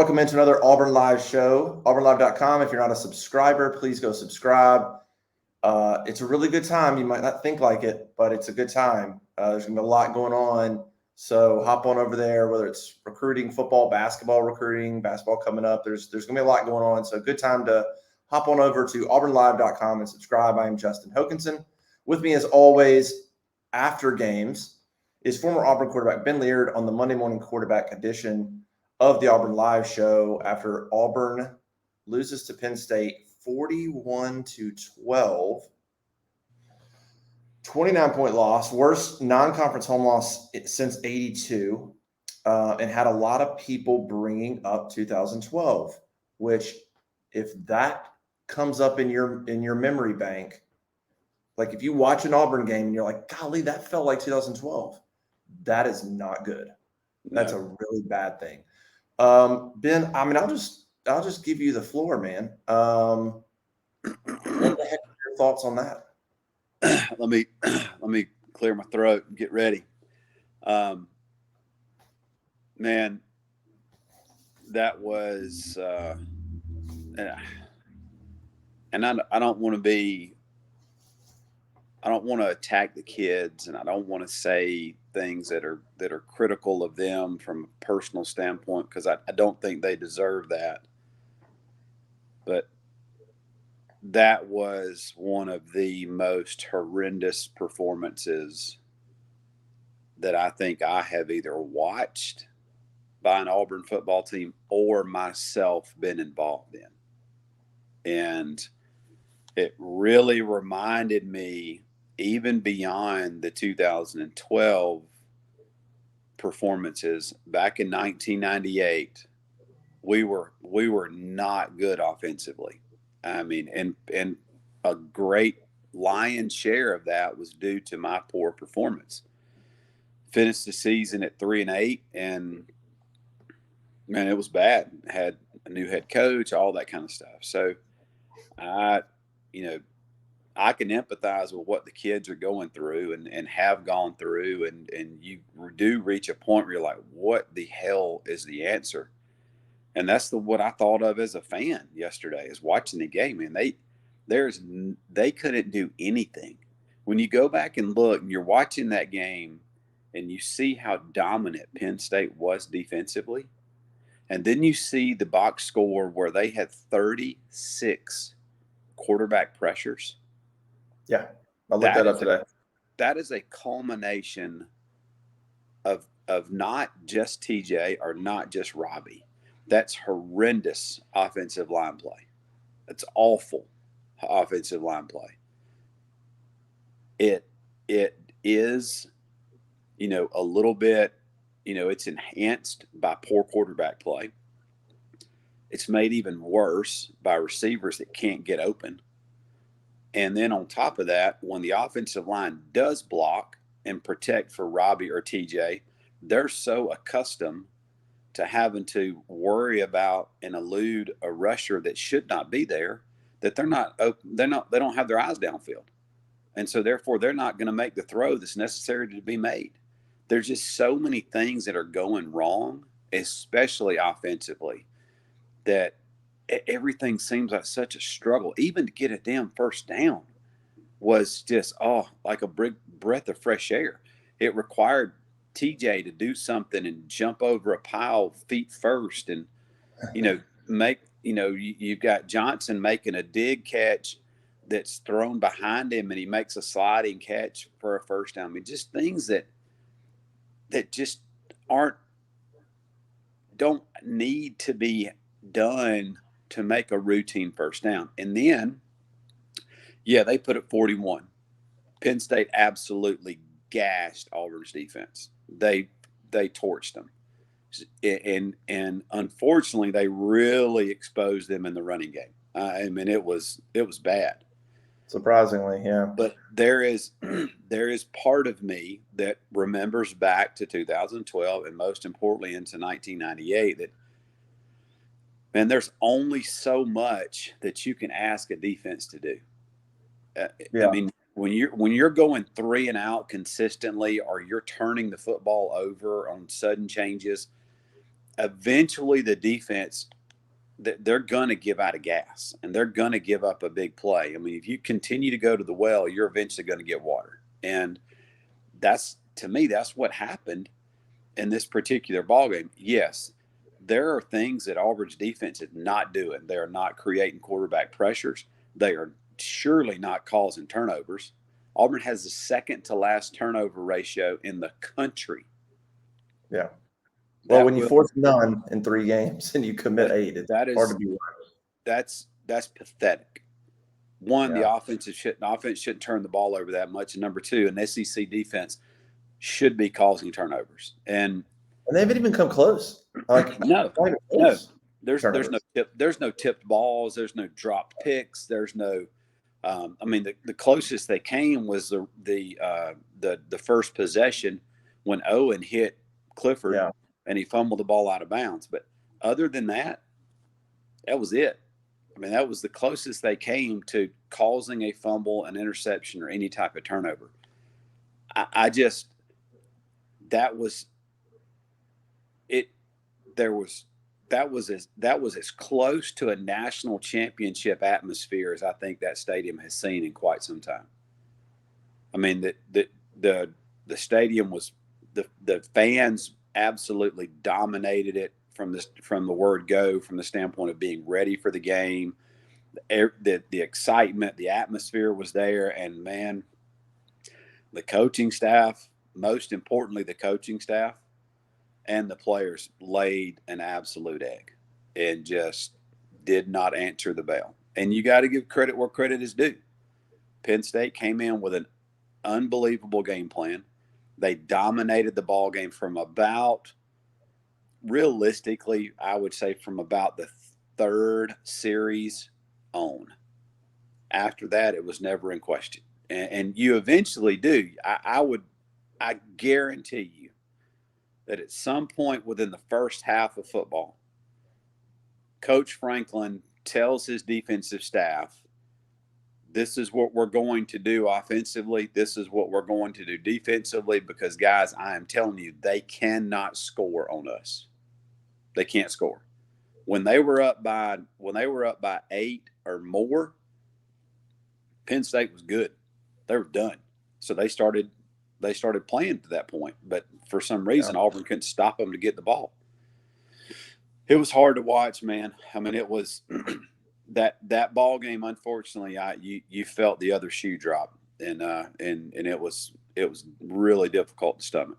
Welcome into another Auburn Live show. AuburnLive.com. If you're not a subscriber, please go subscribe. It's a really good time. You might not think like it, but it's a good time. There's going to be a lot going on. So hop on over there, whether it's recruiting, football, basketball coming up. There's going to be a lot going on. So good time to hop on over to AuburnLive.com and subscribe. I am Justin Hokanson. With me, as always, after games, is former Auburn quarterback Ben Leard on the Monday morning quarterback edition of the Auburn Live show after Auburn loses to Penn State 41-12. 29-point loss, worst non-conference home loss since 82, and had a lot of people bringing up 2012, which if that comes up in your memory bank, like if you watch an Auburn game and you're like, golly, that felt like 2012, that is not good. That's a really bad thing. Ben, I mean, I'll just give you the floor, man. What the heck are your thoughts on that? Let me clear my throat and get ready. Man, that was, and I don't want to attack the kids, and I don't want to say things that are critical of them from a personal standpoint, because I don't think they deserve that. But that was one of the most horrendous performances that I think I have either watched by an Auburn football team or myself been involved in. And it really reminded me, even beyond the 2012 performances, back in 1998, we were not good offensively. I mean, and a great lion's share of that was due to my poor performance. Finished the season at 3-8, and man, it was bad. Had a new head coach, all that kind of stuff. So I can empathize with what the kids are going through and have gone through, and you do reach a point where you're like, what the hell is the answer? And that's what I thought of as a fan yesterday, is watching the game. And they couldn't do anything. When you go back and look and you're watching that game and you see how dominant Penn State was defensively, and then you see the box score where they had 36 quarterback pressures. Yeah, I looked that up today. That is a culmination of not just TJ or not just Robbie. That's horrendous offensive line play. That's awful offensive line play. It is, a little bit, it's enhanced by poor quarterback play. It's made even worse by receivers that can't get open. And then on top of that, when the offensive line does block and protect for Robbie or TJ, they're so accustomed to having to worry about and elude a rusher that should not be there, that they don't have their eyes downfield. And so therefore they're not going to make the throw that's necessary to be made. There's just so many things that are going wrong, especially offensively, that everything seems like such a struggle. Even to get a damn first down was just, like a breath of fresh air. It required TJ to do something and jump over a pile feet first, and you've got Johnson making a dig catch that's thrown behind him, and he makes a sliding catch for a first down. I mean, just things that just don't need to be done to make a routine first down. And then, they put up 41. Penn State absolutely gashed Auburn's defense. They torched them, and unfortunately, they really exposed them in the running game. I mean, it was bad. Surprisingly, yeah. But there is part of me that remembers back to 2012, and most importantly into 1998, that, man, there's only so much that you can ask a defense to do. I mean, when you're going 3 and out consistently, or you're turning the football over on sudden changes, eventually the defense, they're going to give out of gas and they're going to give up a big play. I mean, if you continue to go to the well, you're eventually going to get water. And to me, that's what happened in this particular ballgame. Yes, there are things that Auburn's defense is not doing. They are not creating quarterback pressures. They are surely not causing turnovers. Auburn has the second to last turnover ratio in the country. Yeah. Well, when you force none in 3 games and you commit 8, it's hard to be right. That's pathetic. One, the offense shouldn't turn the ball over that much. And number two, an SEC defense should be causing turnovers. And they haven't even come close. No. There's no tipped balls. There's no dropped picks. There's no. I mean, the closest they came was the first possession when Owen hit Clifford and he fumbled the ball out of bounds. But other than that, that was it. I mean, that was the closest they came to causing a fumble, an interception, or any type of turnover. That was as close to a national championship atmosphere as I think that stadium has seen in quite some time. I mean, the stadium was the fans absolutely dominated it from the word go, from the standpoint of being ready for the game. The excitement, the atmosphere was there, and man, the coaching staff, most importantly, the coaching staff and the players laid an absolute egg and just did not answer the bell. And you got to give credit where credit is due. Penn State came in with an unbelievable game plan. They dominated the ball game from about, realistically, I would say from about the third series on. After that, it was never in question. And you eventually do. I guarantee you that at some point within the first half of football, Coach Franklin tells his defensive staff, this is what we're going to do offensively. This is what we're going to do defensively, because, guys, I am telling you, they cannot score on us. They can't score. When they were up by 8 or more, Penn State was good. They were done. So they started playing to that point. But for some reason, Auburn couldn't stop them to get the ball. It was hard to watch, man. I mean, it was that ball game. Unfortunately, you felt the other shoe drop, and it was really difficult to stomach.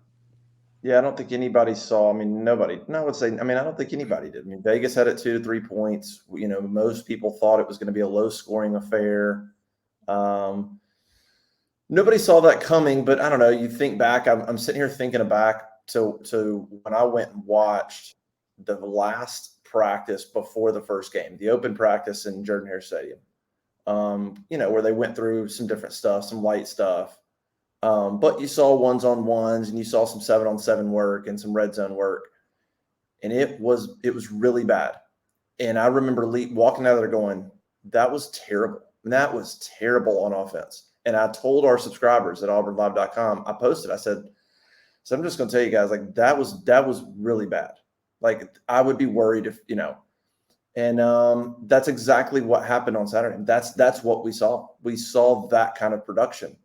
Yeah, I don't think anybody saw. I mean, nobody. No, I would say. I mean, I don't think anybody did. I mean, Vegas had it 2 to 3 points. You know, most people thought it was going to be a low-scoring affair. Nobody saw that coming, but I don't know. You think back. I'm sitting here thinking back to when I went and watched the last practice before the first game, the open practice in Jordan-Hare Stadium. You know, where they went through some different stuff, some light stuff. But you saw 1-on-1s and you saw some 7-on-7 work and some red zone work. And it was really bad. And I remember walking out of there going, that was terrible. And that was terrible on offense. And I told our subscribers at auburnlive.com, I posted, I said, so I'm just going to tell you guys, like, that was really bad. Like, I would be worried if, you know, and that's exactly what happened on Saturday. That's what we saw. We saw that kind of production.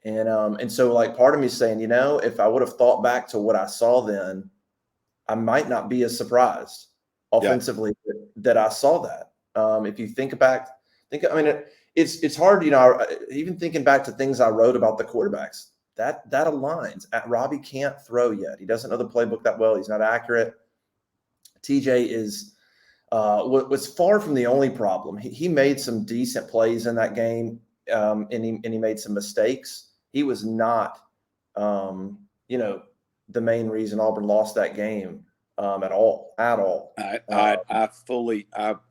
And so, like, part of me is saying, you know, if I would have thought back to what I saw then, I might not be as surprised offensively that I saw that. If you think back, I mean, it's hard, you know, even thinking back to things I wrote about the quarterbacks, that aligns. Robbie can't throw yet. He doesn't know the playbook that well. He's not accurate. TJ was far from the only problem. He made some decent plays in that game, and he made some mistakes. He was not, you know, the main reason Auburn lost that game at all. I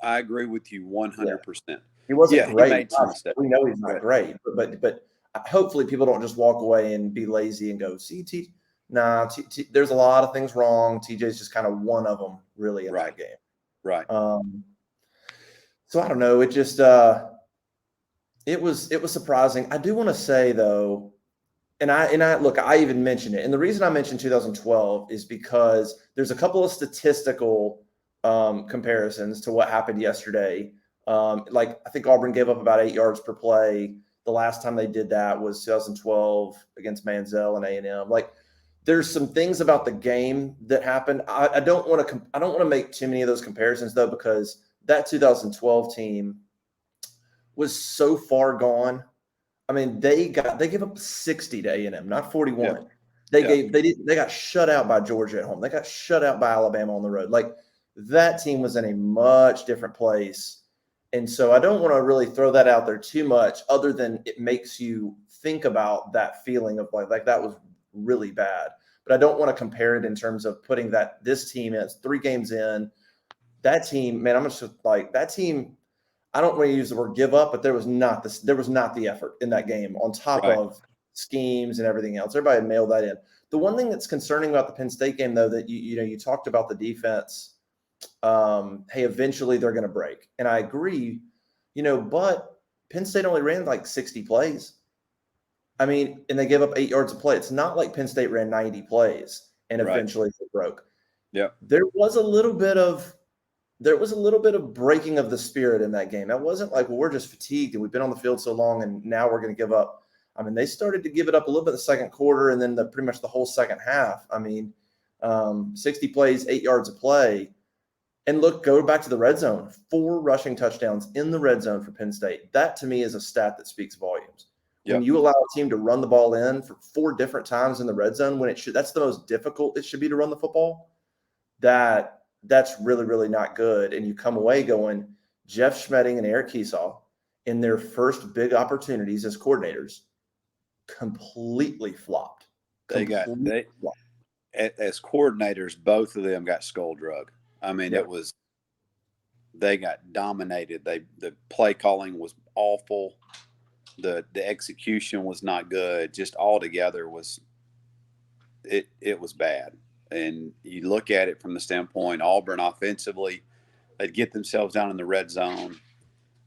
agree with you 100%. Yeah. He wasn't great. We know he's not great, but hopefully people don't just walk away and be lazy and go, see, there's a lot of things wrong. TJ's just kind of one of them, really, in that game. Right. So I don't know. It just it was surprising. I do want to say, though, And I look, I even mentioned it. And the reason I mentioned 2012 is because there's a couple of statistical comparisons to what happened yesterday. Like I think Auburn gave up about 8 yards per play. The last time they did that was 2012 against Manziel and A&M. Like there's some things about the game that happened. I don't want to make too many of those comparisons though, because that 2012 team was so far gone. I mean, they gave up 60 to A&M, not 41. Yeah. They got shut out by Georgia at home. They got shut out by Alabama on the road. Like that team was in a much different place. And so I don't want to really throw that out there too much, other than it makes you think about that feeling of like that was really bad. But I don't want to compare it in terms of putting this team as 3 games in. That team, man, I'm just like that team. I don't want to use the word give up, but there was not the effort in that game on top of schemes and everything else. Everybody mailed that in. The one thing that's concerning about the Penn State game, though, that you talked about the defense. Hey, eventually they're going to break, and I agree. But Penn State only ran like 60 plays. I mean, and they gave up 8 yards a play. It's not like Penn State ran 90 plays and eventually they broke. Yeah, there was a little bit of breaking of the spirit in that game. That wasn't like, well, we're just fatigued and we've been on the field so long and now we're going to give up. I mean, they started to give it up a little bit in the second quarter and then pretty much the whole second half. I mean, 60 plays, 8 yards a play. And look, go back to the red zone. 4 rushing touchdowns in the red zone for Penn State. That to me is a stat that speaks volumes. Yep. When you allow a team to run the ball in for 4 different times in the red zone, that's the most difficult it should be to run the football. That's really, really not good. And you come away going, Jeff Schmedding and Eric Kiesau, in their first big opportunities as coordinators, completely flopped. As coordinators, both of them got skull drug. I mean, they got dominated. The play calling was awful. The execution was not good. Just altogether it was bad. And you look at it from the standpoint, Auburn offensively, they'd get themselves down in the red zone,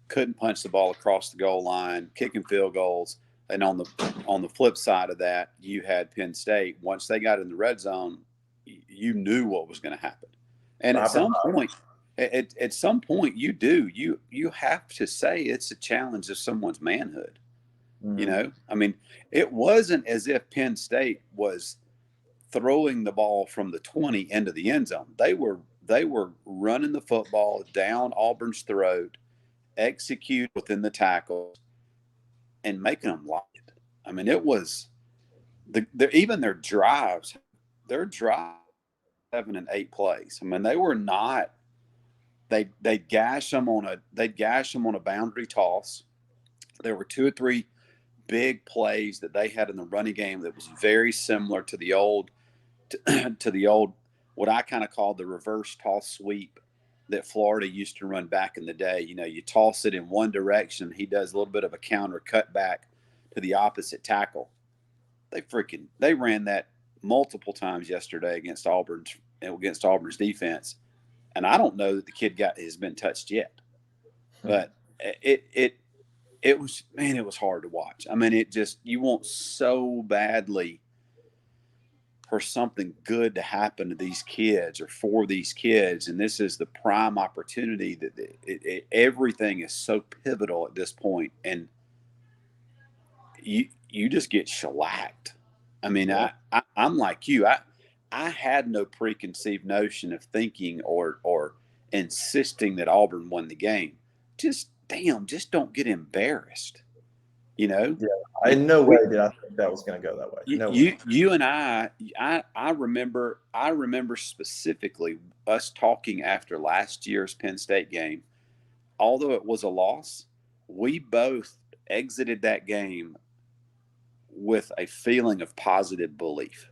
couldn't punch the ball across the goal line, kicking field goals. And on the flip side of that, you had Penn State. Once they got in the red zone, you knew what was going to happen. And at some point, you have to say it's a challenge of someone's manhood. Mm-hmm. I mean, it wasn't as if Penn State was throwing the ball from the 20 into the end zone. They were running the football down Auburn's throat, execute within the tackles, and making them like it. I mean, it was even their drives. Their drive 7 and 8 plays. I mean, they were not. They'd gash them on a boundary toss. There were 2 or 3 big plays that they had in the running game that was very similar to the old what I kind of call the reverse toss sweep that Florida used to run back in the day. You toss it in one direction, he does a little bit of a counter cut back to the opposite tackle. They ran that multiple times yesterday against Auburn's defense, and I don't know that the kid has been touched yet. But it was hard to watch. I mean, you want so badly for something good to happen to these kids or for these kids, and this is the prime opportunity that everything is so pivotal at this point, and you just get shellacked. I mean, I'm like you. I had no preconceived notion of thinking or insisting that Auburn won the game. Just don't get embarrassed. Yeah, in no way did I think that was going to go that way. You and I remember specifically us talking after last year's Penn State game. Although it was a loss, we both exited that game with a feeling of positive belief.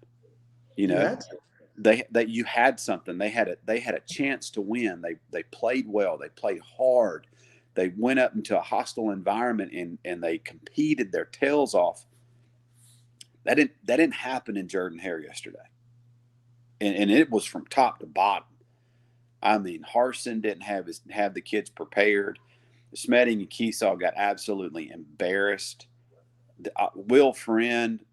That you had something. They had a chance to win. They played well. They played hard. They went up into a hostile environment and they competed their tails off. That didn't happen in Jordan-Hare yesterday, and it was from top to bottom. I mean, Harsin didn't have the kids prepared. Schmedding and Kiesau got absolutely embarrassed. Will Friend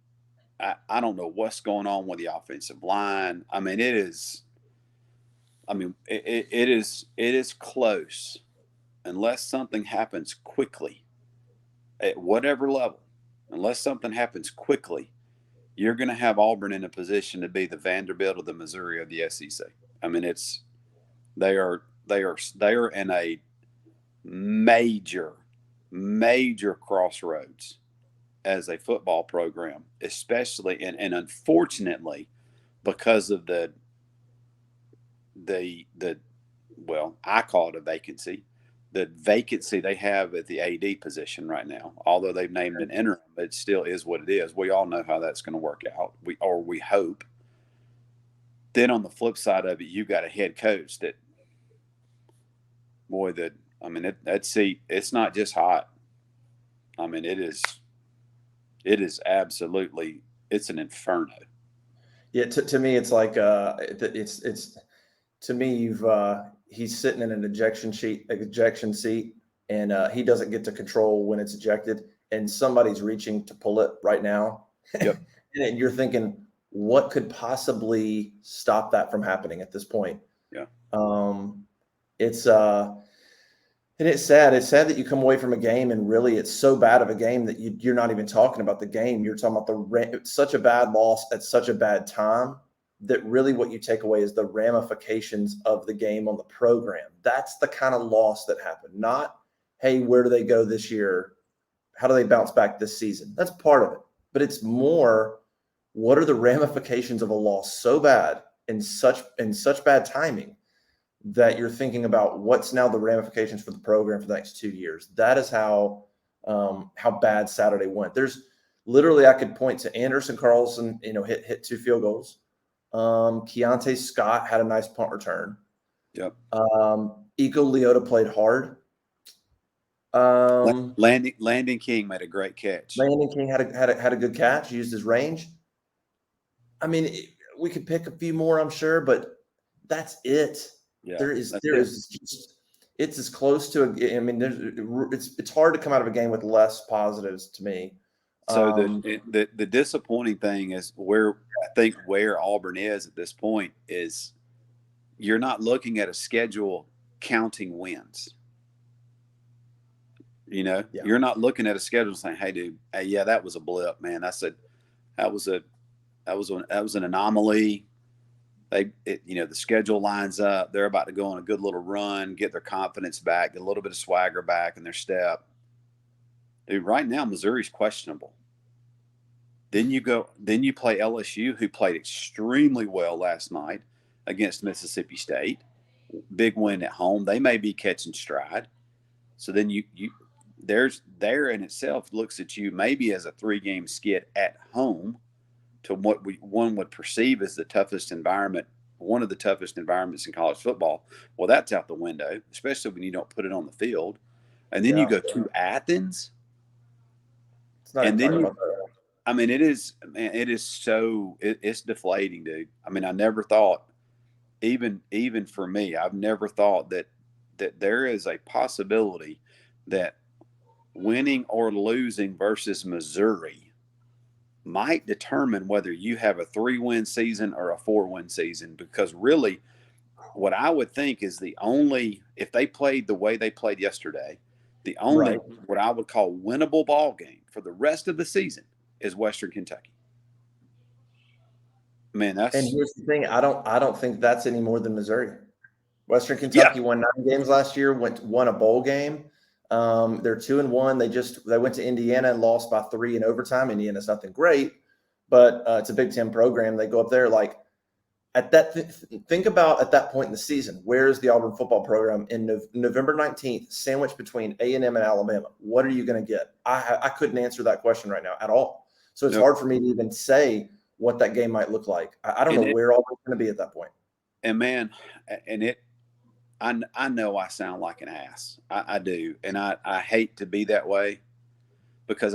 I don't know what's going on with the offensive line. I mean, it is close unless something happens quickly at whatever level. Unless something happens quickly, you're going to have Auburn in a position to be the Vanderbilt of the Missouri of the SEC. I mean, they are in a major crossroads as a football program, especially and unfortunately because of the well, I call it a vacancy. The vacancy they have at the AD position right now, although they've named an interim, it still is what it is. We all know how that's going to work out. We hope. Then on the flip side of it, you've got a head coach that, boy, that seat, it's not just hot. I mean, it is absolutely, it's an inferno. Yeah, to me, it's like it's to me, he's sitting in an ejection seat, and he doesn't get to control when it's ejected, and somebody's reaching to pull it right now. Yep. And you're thinking, what could possibly stop that from happening at this point? Yeah. It's and it's sad. It's sad that you come away from a game and really it's so bad of a game that you're not even talking about the game. You're talking about such a bad loss at such a bad time that really what you take away is the ramifications of the game on the program. That's the kind of loss that happened. Not, hey, where do they go this year? How do they bounce back this season? That's part of it. But it's more, what are the ramifications of a loss so bad in such bad timing that you're thinking about what's now the ramifications for the program for the next 2 years? That is how bad Saturday went. There's literally, I could point to Anderson Carlson, hit 2 field goals. Keontae Scott had a nice punt return. Yep. Iko Leota played hard. Landon King made a great catch. Landon King had a good catch, used his range. I mean, we could pick a few more, I'm sure, but that's it. Yeah, there is just, it's as close to it's hard to come out of a game with less positives to me. So the disappointing thing is where Auburn is at this point is you're not looking at a schedule counting wins. You're not looking at a schedule saying, "Hey, dude, yeah, that was a blip, man. That was an anomaly." The schedule lines up. They're about to go on a good little run, get their confidence back, get a little bit of swagger back in their step. Dude, right now Missouri's questionable. Then you play LSU, who played extremely well last night against Mississippi State. Big win at home. They may be catching stride. So then there in itself looks at you maybe as a 3-game skid at home to what one would perceive as the toughest environment, one of the toughest environments in college football. Well, that's out the window, especially when you don't put it on the field. And then you go to Athens. It's not and then about that. It's deflating, dude. I mean, I never thought, even for me, I've never thought that there is a possibility that winning or losing versus Missouri might determine whether you have a 3-win season or a 4-win season, because really what I would think is if they played the way they played yesterday, the only what I would call winnable ball game for the rest of the season is Western Kentucky. Man, and here's the thing, I don't think that's any more than Missouri. Western Kentucky won 9 games last year, won a bowl game. They're 2-1. They went to Indiana and lost by 3 in overtime. Indiana's nothing great, but it's a Big Ten program. They go up there think about at that point in the season, where's the Auburn football program in November 19th, sandwiched between A&M and Alabama? What are you going to get? I couldn't answer that question right now at all. So it's hard for me to even say what that game might look like. I don't know where Auburn's going to be at that point. And man, I know I sound like an ass. I do. And I hate to be that way, because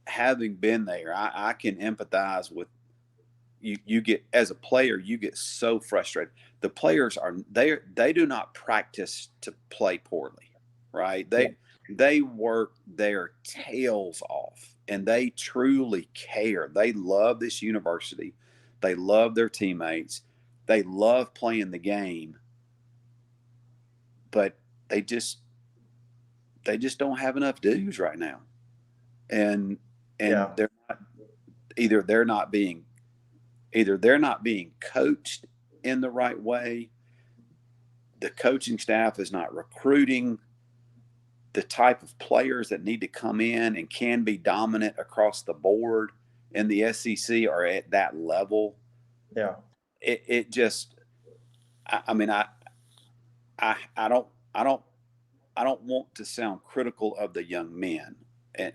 having been there, I can empathize with you. Get, as a player, you get so frustrated. The players they do not practice to play poorly, right? they work their tails off, and they truly care. They love this university. They love their teammates. They love playing the game, but they just don't have enough dues right now. And Yeah. they're not, they're not being coached in the right way. The coaching staff is not recruiting the type of players that need to come in and can be dominant across the board in the SEC or at that level. Yeah. It just, I mean, I don't want to sound critical of the young men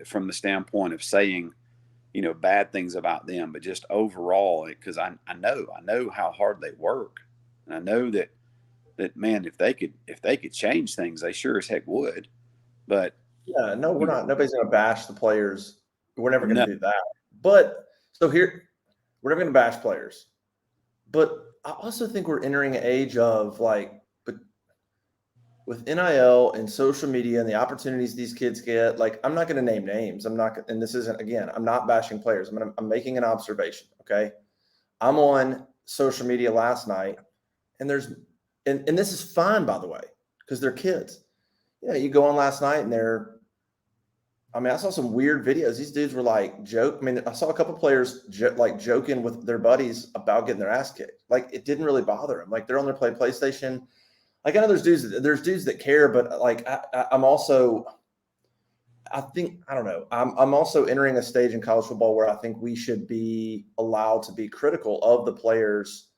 from the standpoint of saying, bad things about them, but just overall, because I know how hard they work, and I know that man, if they could change things, they sure as heck would. But yeah, no, we're not. Nobody's going to bash the players. We're never going to no, do that. But so here, we're never going to bash players. But I also think we're entering an age of but with NIL and social media and the opportunities these kids get, I'm not going to name names. I'm not, and this isn't, again, I'm not bashing players. I'm making an observation. Okay. I'm on social media last night, and and this is fine, by the way, because they're kids. Yeah. You go on last night and I saw some weird videos. These dudes were I saw a couple players joking with their buddies about getting their ass kicked. It didn't really bother them. They're on their PlayStation. I know there's dudes that care, but I'm also, I don't know. I'm also entering a stage in college football where I think we should be allowed to be critical of the players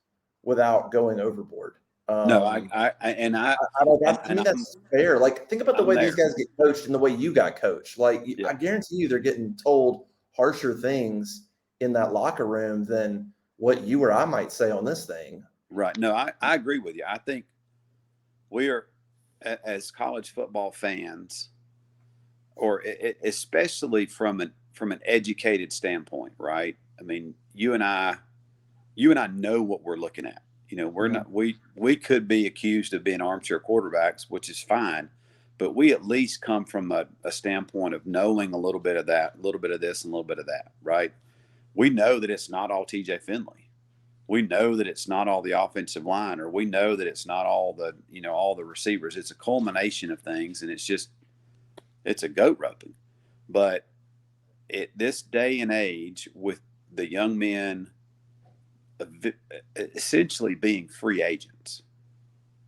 without going overboard. no, I to me, that's fair. Think about the way these guys get coached and the way you got coached. I guarantee you they're getting told harsher things in that locker room than what you or I might say on this thing. Right. No, I agree with you. I think we are, as college football fans, or especially from an educated standpoint, right? I mean, you and I know what we're looking at. We're not, we could be accused of being armchair quarterbacks, which is fine, but we at least come from a standpoint of knowing a little bit of that, a little bit of this, and a little bit of that, right? We know that it's not all TJ Finley. We know that it's not all the offensive line, or we know that it's not all the receivers. It's a culmination of things, and it's a goat roping. But this day and age, with the young men essentially being free agents,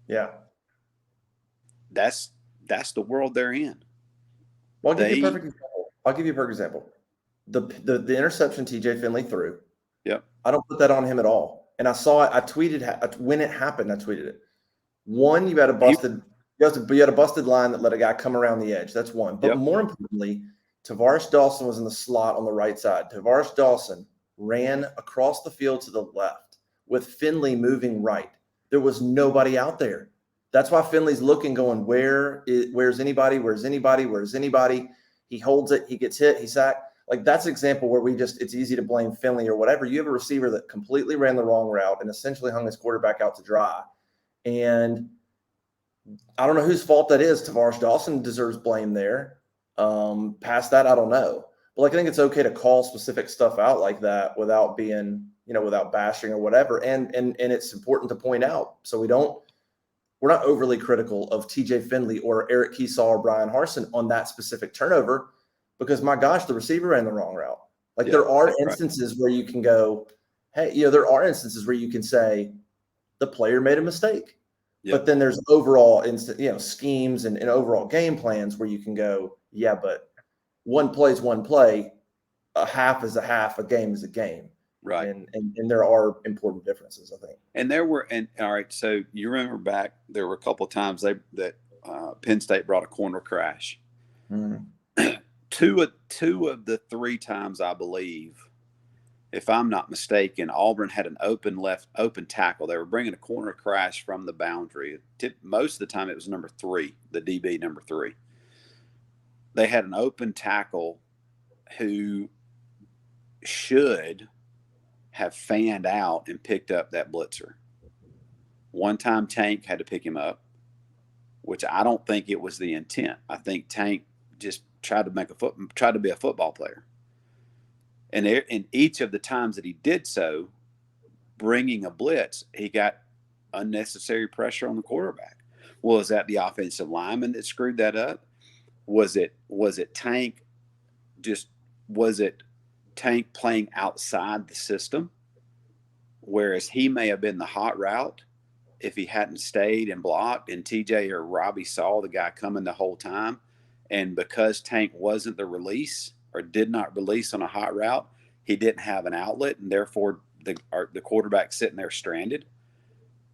yeah, that's the world they're in. Well, I'll give you a perfect example. The interception TJ Finley threw. Yep. I don't put that on him at all. And I saw it. I tweeted when it happened. I tweeted it. One, you had a busted line that let a guy come around the edge. That's one. But more importantly, Tavares Dawson was in the slot on the right side. Tavares Dawson ran across the field to the left with Finley moving right. There was nobody out there. That's why Finley's looking, going, where's anybody? Where's anybody? Where's anybody? He holds it. He gets hit. He's sacked. That's an example where it's easy to blame Finley or whatever. You have a receiver that completely ran the wrong route and essentially hung his quarterback out to dry. And I don't know whose fault that is. Tavares Dawson deserves blame there. Past that, I don't know. But I think it's okay to call specific stuff out like that without being, without bashing or whatever. And it's important to point out. So we're not overly critical of TJ Finley or Eric Keesaw or Brian Harsin on that specific turnover, because my gosh, the receiver ran the wrong route. There are instances where you can go, hey, there are instances where you can say the player made a mistake. But then there's overall schemes and overall game plans where you can go, yeah, but one play is one play, a half is a half, a game is a game. Right. And there are important differences, I think. And all right, so you remember back, there were a couple of times that Penn State brought a corner crash. Mm-hmm. Two of the three times, I believe, if I'm not mistaken, Auburn had an open tackle. They were bringing a corner crash from the boundary. Most of the time it was number 3, the DB number 3. They had an open tackle who should have fanned out and picked up that blitzer. One time Tank had to pick him up, which I don't think it was the intent. I think Tank just tried to be a football player. And in each of the times that he did so, bringing a blitz, he got unnecessary pressure on the quarterback. Well, is that the offensive lineman that screwed that up? Was it Tank? Was it Tank playing outside the system? Whereas he may have been the hot route if he hadn't stayed and blocked, and TJ or Robbie saw the guy coming the whole time. And because Tank wasn't the release or did not release on a hot route, he didn't have an outlet, and therefore the quarterback sitting there stranded.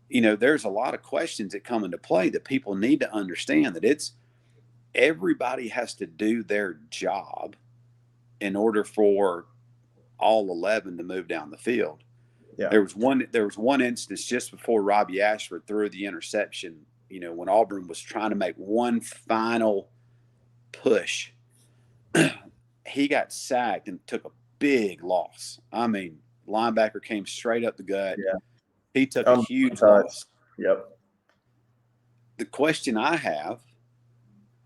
There's a lot of questions that come into play that people need to understand, that everybody has to do their job in order for all 11 to move down the field. Yeah. There was one instance just before Robbie Ashford threw the interception, when Auburn was trying to make one final push. He got sacked and took a big loss. I mean, linebacker came straight up the gut. Yeah. He took a huge loss. Yep. The question I have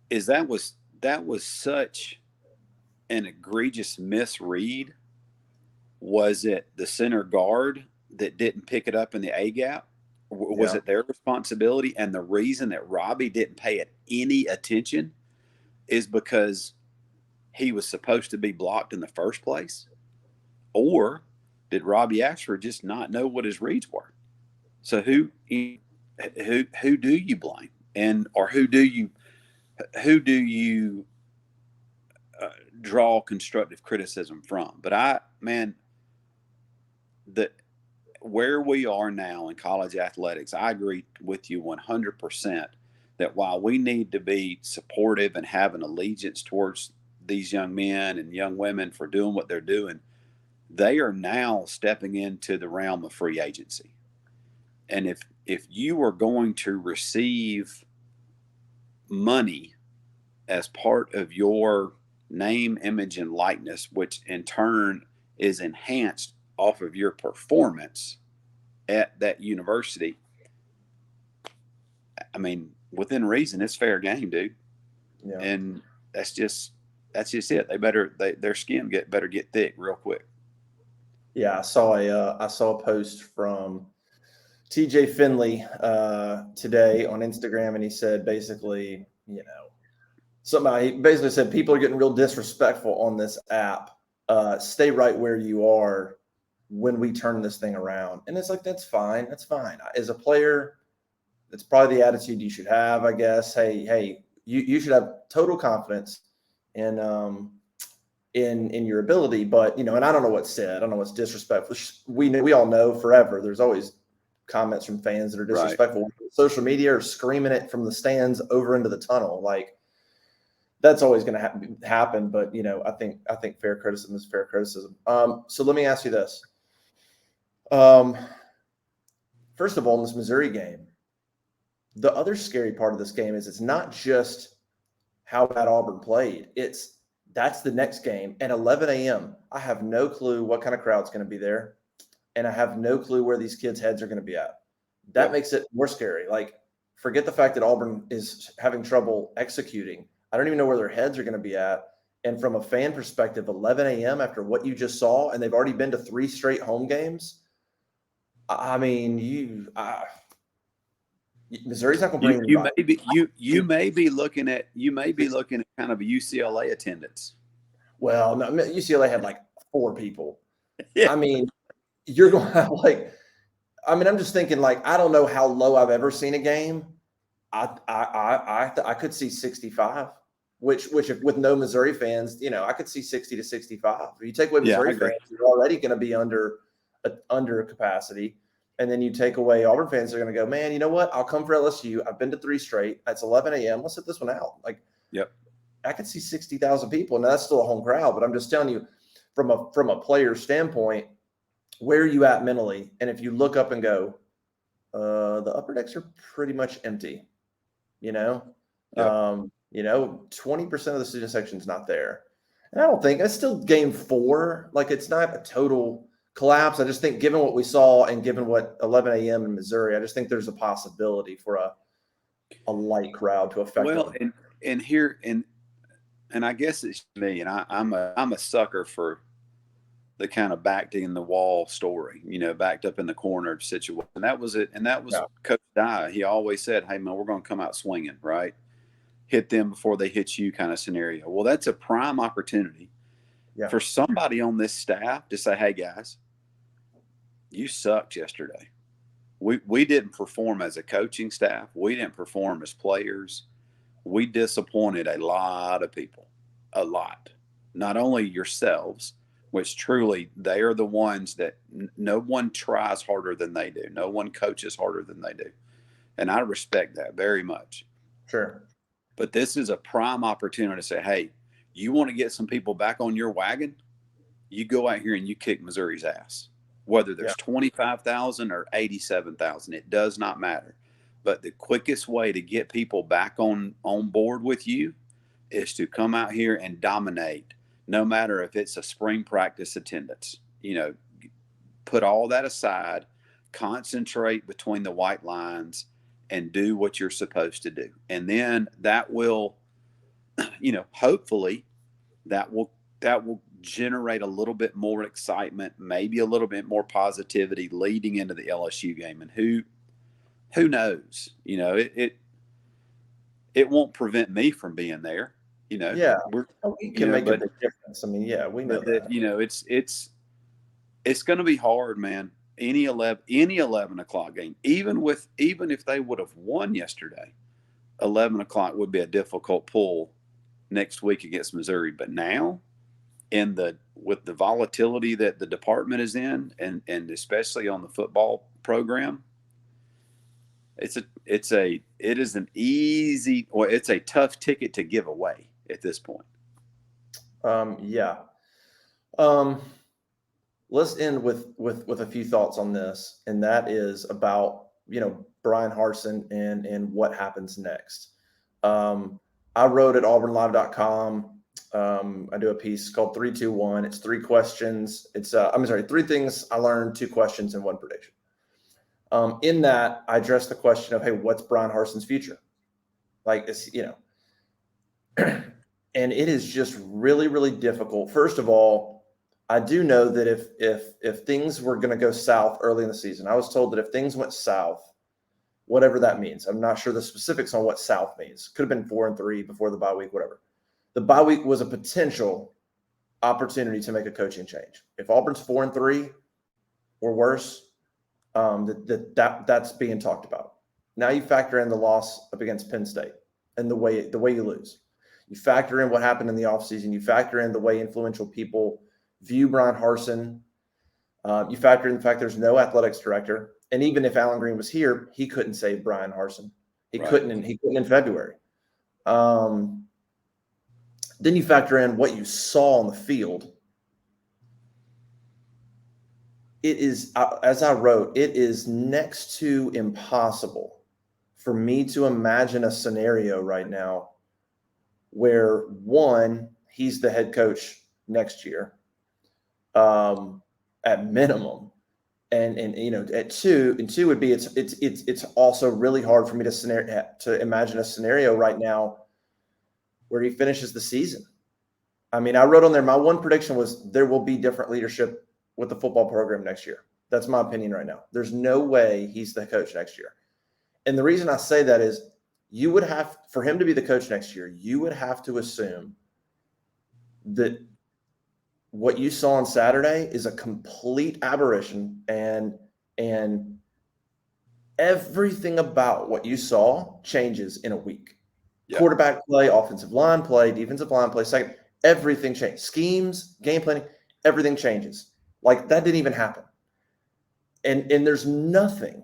is that was such an egregious misread. Was it the center guard that didn't pick it up in the A gap? Was it their responsibility? And the reason that Robbie didn't pay it any attention is because he was supposed to be blocked in the first place? Or did Robbie Ashford just not know what his reads were? So who do you blame, or who do you draw constructive criticism from? But where we are now in college athletics, I agree with you 100% that while we need to be supportive and have an allegiance towards these young men and young women for doing what they're doing, they are now stepping into the realm of free agency. And if you are going to receive money as part of your name, image, and likeness, which in turn is enhanced off of your performance at that university, I mean, within reason, it's fair game, dude. Yeah. And that's just it. Their skin better get thick real quick. Yeah, I saw a post from TJ Finley today on Instagram, and he said basically, he basically said people are getting real disrespectful on this app. Stay right where you are when we turn this thing around. And it's like, that's fine. That's fine. As a player, that's probably the attitude you should have, I guess. Hey, you should have total confidence in your ability. But, and I don't know what's said. I don't know what's disrespectful. We all know forever there's always comments from fans that are disrespectful. Right. Social media are screaming it from the stands over into the tunnel. Like, that's always going to happen. But, I think fair criticism is fair criticism. So let me ask you this. First of all, in this Missouri game, the other scary part of this game is it's not just how bad Auburn played. That's the next game at 11 a.m. I have no clue what kind of crowd's going to be there, and I have no clue where these kids' heads are going to be at. That makes it more scary. Like, forget the fact that Auburn is having trouble executing. I don't even know where their heads are going to be at. And from a fan perspective, 11 a.m. after what you just saw, and they've already been to 3 straight home games. I mean, Missouri's not going to bring anybody. You may be looking at kind of a UCLA attendance. Well, no, UCLA had like 4 people. Yeah. I mean, you're going to have I'm just thinking, I don't know how low I've ever seen a game. I could see 65, which if, with no Missouri fans, I could see 60 to 65. If you take away Missouri fans, you're already going to be under capacity. And then you take away Auburn fans, they're going to go, man, you know what? I'll come for LSU. I've been to 3 straight. It's 11 a.m. Let's sit this one out. I could see 60,000 people. Now, that's still a home crowd, but I'm just telling you from a player standpoint, where are you at mentally? And if you look up and go, the upper decks are pretty much empty, 20% of the student section is not there. And I don't think it's still game 4. It's not a total collapse. I just think given what we saw and given what 11 a.m. in Missouri, I just think there's a possibility for a light crowd to affect them. And and I guess it's me, and I'm a sucker for the kind of backed in the wall story, backed up in the corner situation. And that was it. And that was Coach Dye. He always said, "Hey man, we're going to come out swinging, right? Hit them before they hit you," kind of scenario. Well, that's a prime opportunity for somebody on this staff to say, "Hey guys, you sucked yesterday. We didn't perform as a coaching staff. We didn't perform as players. We disappointed a lot of people, a lot. Not only yourselves, which truly they are the ones that no one tries harder than they do. No one coaches harder than they do. And I respect that very much. Sure. But this is a prime opportunity to say, hey, you want to get some people back on your wagon? You go out here and you kick Missouri's ass. Whether there's 25,000 or 87,000, it does not matter. But the quickest way to get people back on board with you is to come out here and dominate, no matter if it's a spring practice attendance. Put all that aside, concentrate between the white lines, and do what you're supposed to do. And then that will, hopefully that will generate a little bit more excitement, maybe a little bit more positivity leading into the LSU game. And who knows? It won't prevent me from being there. We can make a big difference. I mean, we know that. It's going to be hard, man. Any 11 o'clock game, even if they would have won yesterday, 11 o'clock would be a difficult pull next week against Missouri. But now, with the volatility that the department is in, and especially on the football program, it's a tough ticket to give away at this point. Let's end with a few thoughts on this, and that is about Brian Harsin and what happens next. I wrote at auburnlive.com. I do a piece called 3-2-1. It's 3 questions. It's 3 things I learned, 2 questions, and 1 prediction. In that, I address the question of, hey, what's Brian Harsin's future? And it is just really, really difficult. First of all, I do know that if things were going to go south early in the season, I was told that if things went south, whatever that means, I'm not sure the specifics on what south means. Could have been 4-3 before the bye week, whatever. The bye week was a potential opportunity to make a coaching change. If Auburn's 4-3 or worse, that's being talked about. Now you factor in the loss up against Penn State and the way you lose. You factor in what happened in the offseason. You factor in the way influential people view Brian Harsin. You factor in the fact there's no athletics director. And even if Alan Green was here, he couldn't save Brian Harsin. He couldn't in February. Then you factor in what you saw on the field. It is, as I wrote, it is next to impossible for me to imagine a scenario right now where, one, he's the head coach next year, at minimum, and at two would be it's also really hard for me to imagine a scenario right now where he finishes the season. I mean, I wrote on there, my one prediction was there will be different leadership with the football program next year. That's my opinion right now. There's no way he's the coach next year. And the reason I say that is for him to be the coach next year, you would have to assume that what you saw on Saturday is a complete aberration, and everything about what you saw changes in a week. Yeah. Quarterback play, offensive line play, defensive line play, second, everything changed. Schemes, game planning, everything changes. Like that didn't even happen. And there's nothing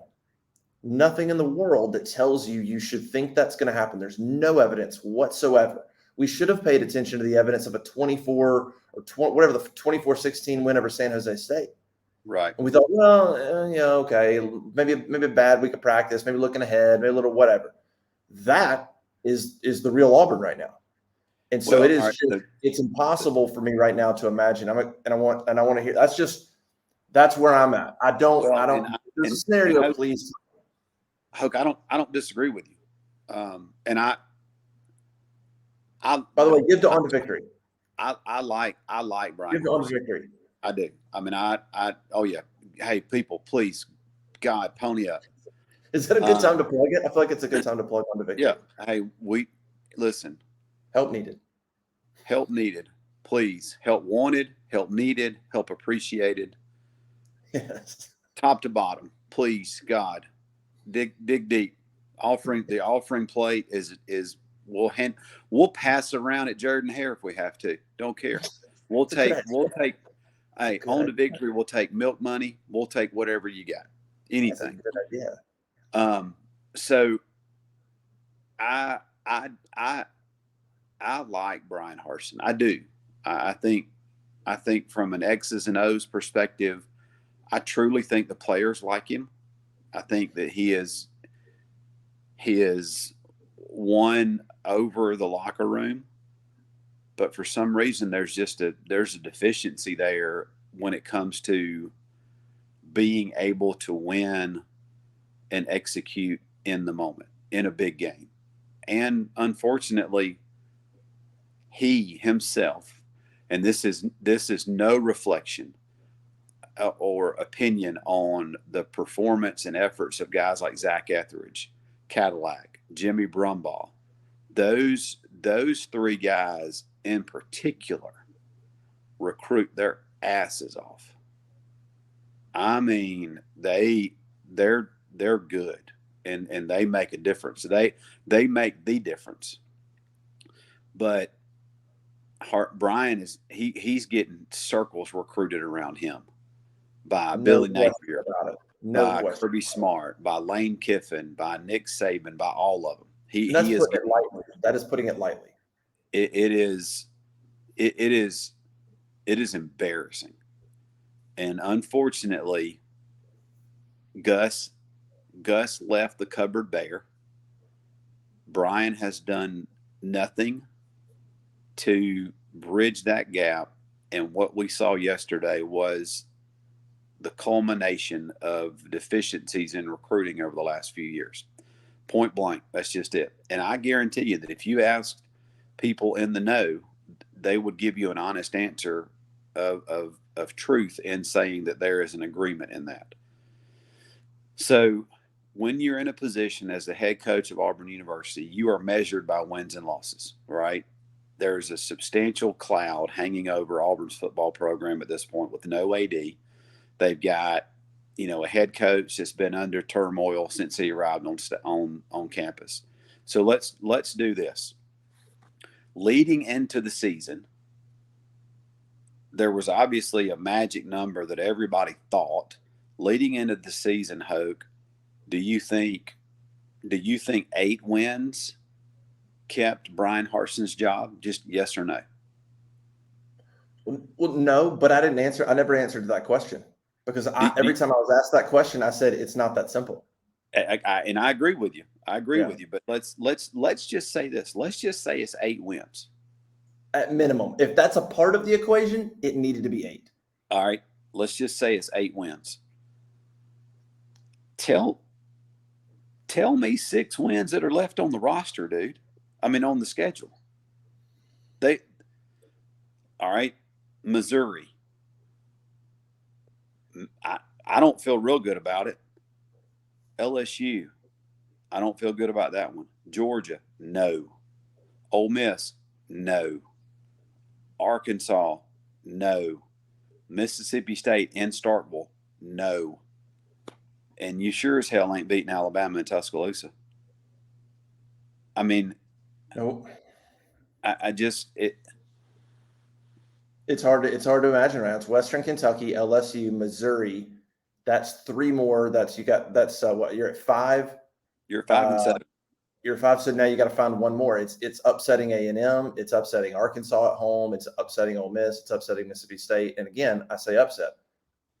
in the world that tells you should think that's going to happen. There's no evidence whatsoever. We should have paid attention to the evidence of a 24-16 win over San Jose State. Right. And we thought, well, okay, maybe a bad week of practice, maybe looking ahead, maybe a little whatever. That is the real Auburn right now. And so it's impossible for me right now to imagine. I want to hear. That's where I'm at. I don't. There's a scenario, please. Hoke, I don't disagree with you. And By the way, give to on to victory. I like Brian. Give to on to victory. I do. I mean, oh yeah. Hey, people, please, God, pony up. Is that a good time to plug it? I feel like it's a good time to plug on to victory. Yeah. Hey, listen. Help needed. Help needed. Please. Help wanted. Help needed. Help appreciated. Yes. Top to bottom. Please, God, dig deep. The offering plate is we'll pass around at Jordan Hare if we have to. Don't care. We'll take. Hey, on to victory. We'll take milk money. We'll take whatever you got. Anything. That's a good idea. So I like Brian Harsin. I do. I think from an X's and O's perspective, I truly think the players like him. I think that he is won over the locker room, but for some reason there's a deficiency there when it comes to being able to win and execute in the moment in a big game. And unfortunately, he himself, and this is no reflection or opinion on the performance and efforts of guys like Zach Etheridge, Cadillac, Jimmy Brumbaugh. Those three guys in particular recruit their asses off. I mean, they're good and they make a difference. They make the difference. But Brian he's getting circles recruited around him by Billy Napier, by Kirby Smart, by Lane Kiffin, by Nick Saban, by all of them. That is putting it lightly. It is embarrassing. And unfortunately, Gus left the cupboard bare. Brian has done nothing to bridge that gap. And what we saw yesterday was the culmination of deficiencies in recruiting over the last few years. Point blank, that's just it. And I guarantee you that if you asked people in the know, they would give you an honest answer of truth in saying that there is an agreement in that. So when you're in a position as the head coach of Auburn University, you are measured by wins and losses, right? There's a substantial cloud hanging over Auburn's football program at this point with no AD. They've got, a head coach that's been under turmoil since he arrived on campus. So let's do this. Leading into the season, there was obviously a magic number that everybody thought. Leading into the season, Hoke, do you think 8 wins kept Brian Harsin's job? Just yes or no? Well, no, but I never answered that question because every time I was asked that question, I said it's not that simple. And I agree with you. With you. But let's just say this. Let's just say it's 8 wins. At minimum. If that's a part of the equation, it needed to be 8. All right. Let's just say it's 8 wins. Tell me 6 wins that are left on the roster, dude. I mean, on the schedule. All right. Missouri. I don't feel real good about it. LSU. I don't feel good about that one. Georgia. No. Ole Miss. No. Arkansas. No. Mississippi State in Starkville. No. And you sure as hell ain't beating Alabama in Tuscaloosa. I mean, nope. It's hard to imagine, right? It's Western Kentucky, LSU, Missouri. That's 3 more. What you're at 5. You're 5 and 7. You're 5. So now you got to find one more. It's upsetting A&M. It's upsetting Arkansas at home. It's upsetting Ole Miss. It's upsetting Mississippi State. And again, I say upset.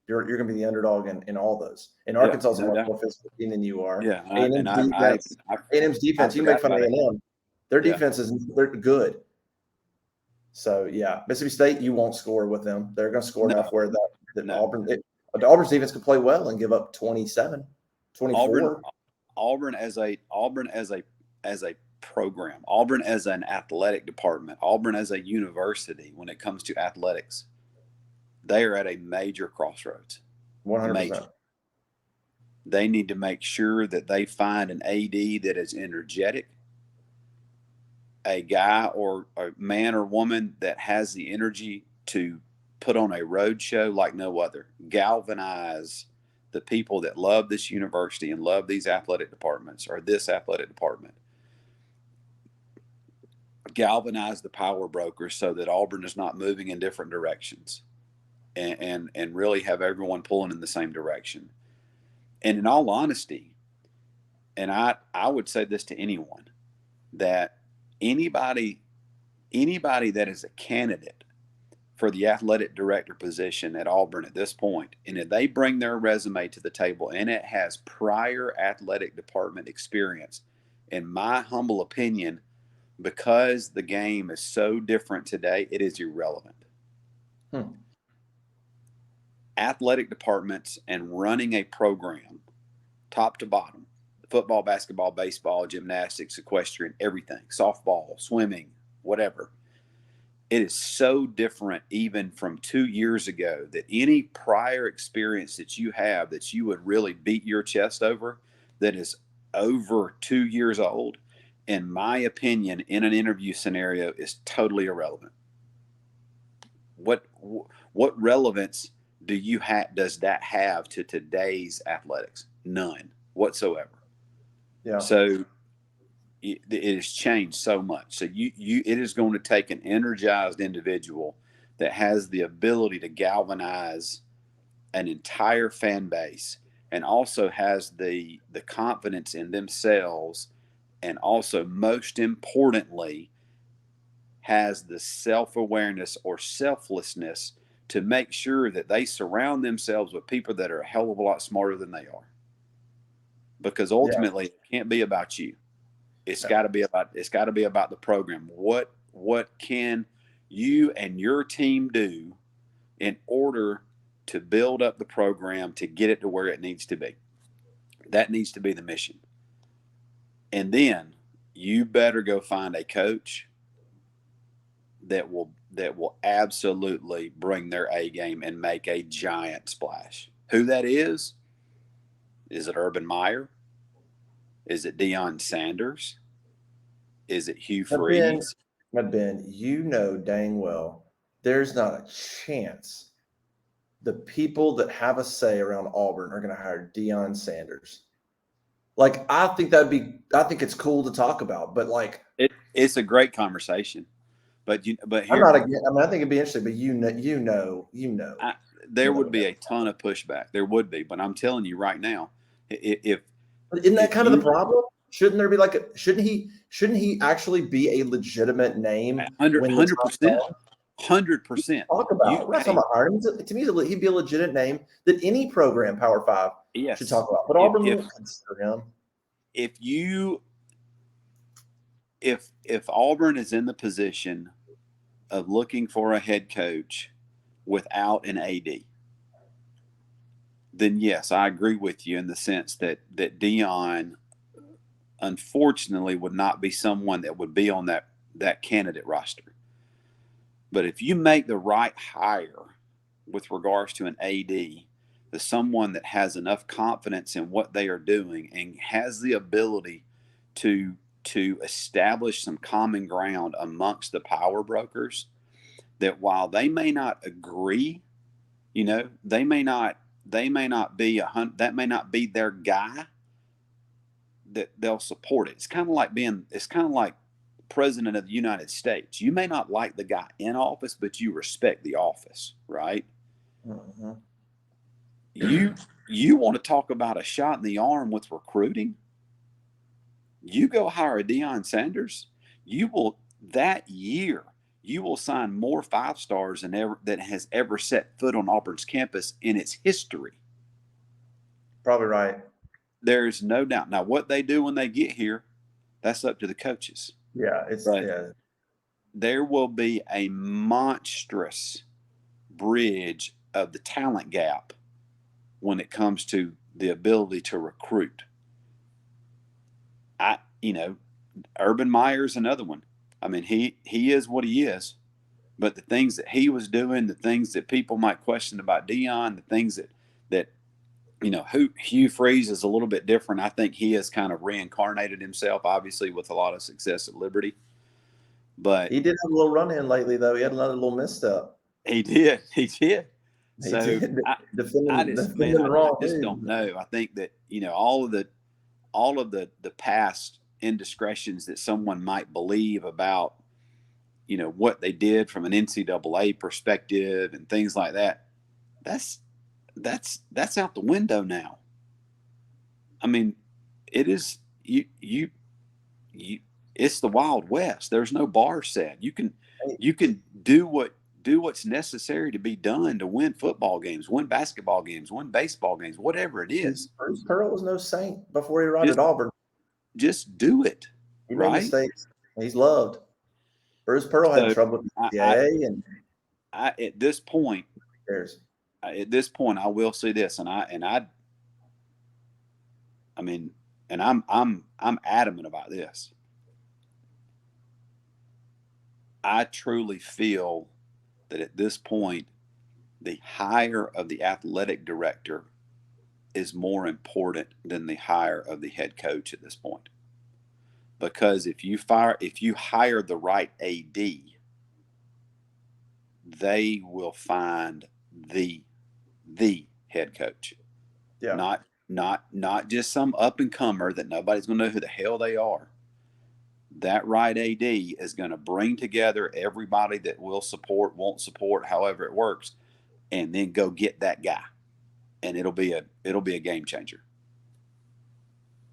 You're going to be the underdog in all those. And Arkansas is a much more physical team than you are. Yeah, A&M's defense. You make fun of A&M. Their defense they're good. So yeah, Mississippi State, you won't score with them. They're going to score enough where Auburn's defense could play well and give up 27, 24. Auburn as a program, Auburn as an athletic department, Auburn as a university, when it comes to athletics, they are at a major crossroads. 100%. Major. They need to make sure that they find an AD that is energetic, a guy or a man or woman that has the energy to put on a road show like no other, galvanize the people that love this university and love these athletic departments or this athletic department, galvanize the power brokers so that Auburn is not moving in different directions, and really have everyone pulling in the same direction. And in all honesty, and I would say this to anyone, that anybody that is a candidate for the athletic director position at Auburn at this point, and if they bring their resume to the table and it has prior athletic department experience, in my humble opinion, because the game is so different today, it is irrelevant. Athletic departments and running a program top to bottom, football, basketball, baseball, gymnastics, equestrian, everything, softball, swimming, whatever. It is so different even from 2 years ago that any prior experience that you have that you would really beat your chest over that is over 2 years old, in my opinion, in an interview scenario is totally irrelevant. What relevance does that have to today's athletics? None whatsoever. Yeah. So it has changed so much. So it is going to take an energized individual that has the ability to galvanize an entire fan base and also has the confidence in themselves, and also most importantly has the self-awareness or selflessness to make sure that they surround themselves with people that are a hell of a lot smarter than they are. Because ultimately it can't be about you. It's got to be about the program. What can you and your team do in order to build up the program to get it to where it needs to be? That needs to be the mission. And then you better go find a coach that will absolutely bring their A game and make a giant splash. Who that is it Urban Meyer? Is it Deion Sanders? Is it Hugh Freeze? But Ben, you know dang well there's not a chance the people that have a say around Auburn are going to hire Deion Sanders. Like, I think it's cool to talk about, but like it's a great conversation. But I'm not again. I mean, I think it'd be interesting, but you know. There would be a ton of pushback. There would be, but I'm telling you right now, isn't that kind of the problem? Shouldn't there be shouldn't he actually be a legitimate name? 100%. 100%. Talk about. We're not talking about hiring. To me, he'd be a legitimate name that any program, Power 5, should talk about. But Auburn won't consider him. If Auburn is in the position of looking for a head coach without an AD, then yes, I agree with you in the sense that Deion, unfortunately, would not be someone that would be on that candidate roster. But if you make the right hire with regards to an AD, to someone that has enough confidence in what they are doing and has the ability to establish some common ground amongst the power brokers, that while they may not agree, they may not be that may not be their guy, that they'll support it. It's kind of like president of the United States. You may not like the guy in office, but you respect the office, right? Mm-hmm. You want to talk about a shot in the arm with recruiting? You go hire a Deion Sanders, you will sign more 5-stars than has ever set foot on Auburn's campus in its history. Probably right. There's no doubt. Now, what they do when they get here, that's up to the coaches. Yeah, There will be a monstrous bridge of the talent gap when it comes to the ability to recruit. Urban Meyer's another one. I mean, he is what he is, but the things that he was doing, the things that people might question about Deion, the things that Hugh Freeze is a little bit different. I think he has kind of reincarnated himself, obviously with a lot of success at Liberty. But he did have a little run in lately, though. He had another little misstep. He did. So did. I just don't know. I think that all of the past indiscretions that someone might believe about what they did from an NCAA perspective and things like that, that's out the window now. I mean, it is you it's the Wild West. There's no bar set. You can do what's necessary to be done to win football games, win basketball games, win baseball games, whatever it is. Bruce Pearl was no saint before he arrived at Auburn. Just do it. He made mistakes. He's loved. Bruce Pearl had trouble with the CIA, at this point, I will say this, and I'm adamant about this. I truly feel that at this point, the hire of the athletic director is more important than the hire of the head coach at this point. Because if you hire the right AD, they will find the head coach. Yeah. Not just some up and comer that nobody's going to know who the hell they are. That right AD is going to bring together everybody that will support, won't support, however it works, and then go get that guy, and it'll be a game changer.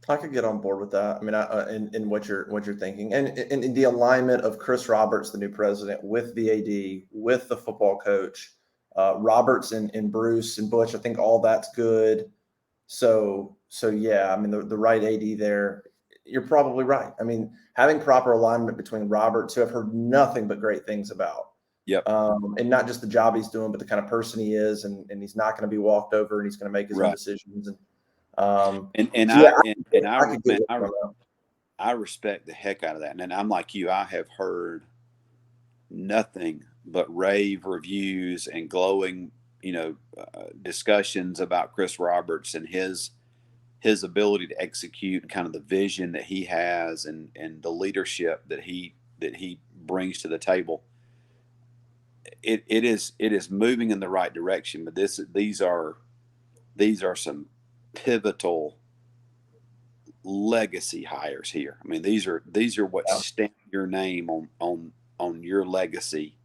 I could get on board with that. I mean, in what you're thinking, and in the alignment of Chris Roberts, the new president, with the AD, with the football coach, Roberts and Bruce and Butch. I think all that's good. So yeah. I mean, the right AD there. You're probably right. I mean, having proper alignment between Roberts, who I've heard nothing but great things about. Yep. And not just the job he's doing, but the kind of person he is, and he's not going to be walked over, and he's going to make his own decisions. I respect the heck out of that. And I'm like you. I have heard nothing but rave reviews and glowing, discussions about Chris Roberts and his ability to execute and kind of the vision that he has and the leadership that he brings to the table. It is moving in the right direction, but these are some pivotal legacy hires here. I mean, these are what stamp your name on your legacy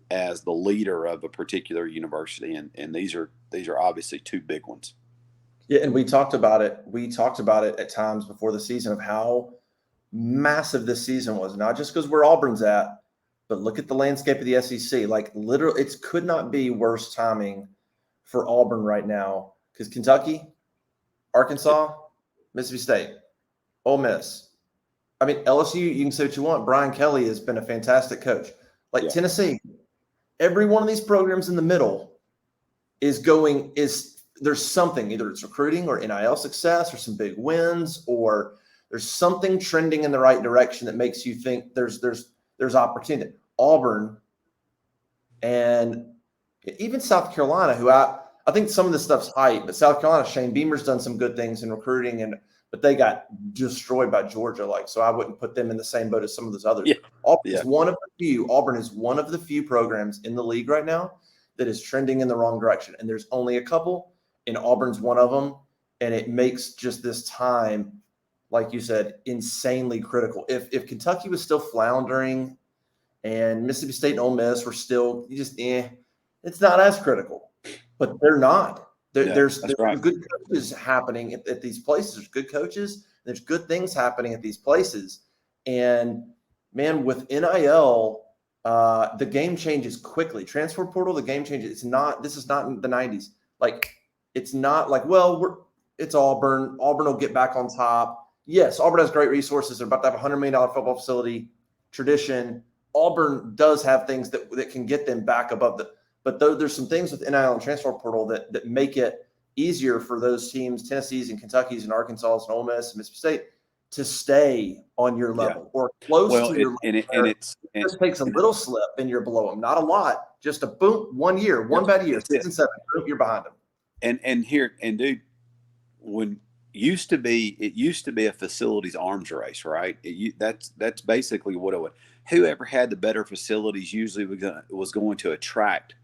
as the leader of a particular university, and these are obviously two big ones. Yeah, and we talked about it. At times before the season of how massive this season was, not just because where Auburn's at, but look at the landscape of the SEC. Like, literally, it could not be worse timing for Auburn right now, because Kentucky, Arkansas, Mississippi State, Ole Miss. I mean, LSU, you can say what you want. Brian Kelly has been a fantastic coach. Tennessee, every one of these programs in the middle there's something, either it's recruiting or NIL success or some big wins, or there's something trending in the right direction that makes you think there's opportunity. Auburn and even South Carolina, who I think some of this stuff's hype, but South Carolina, Shane Beamer's done some good things in recruiting, but they got destroyed by Georgia. So I wouldn't put them in the same boat as some of those others. Yeah. Auburn is one of the few programs in the league right now that is trending in the wrong direction. And there's only a couple, and Auburn's one of them. And it makes just this time, like you said, insanely critical. If Kentucky was still floundering and Mississippi State and Ole Miss were still it's not as critical. But they're not. There's right. Good coaches happening at these places. There's good coaches. There's good things happening at these places. And, man, with NIL, the game changes quickly. Transfer portal, the game changes. This is not in the 90s. It's not like, it's Auburn. Auburn will get back on top. Yes, Auburn has great resources. They're about to have a $100 million football facility, tradition. Auburn does have things that can get them back above but there's some things with NIL and transfer portal that make it easier for those teams, Tennessee's and Kentucky's and Arkansas's and Ole Miss and Mississippi State, to stay on your level or close to your level. It just takes a little slip and you're below them. Not a lot, just a boom, 1 year, one bad year, 6 and 7, boom, you're behind them. And dude, when it used to be a facilities arms race, right? That's basically what it was. Whoever had the better facilities usually was going to attract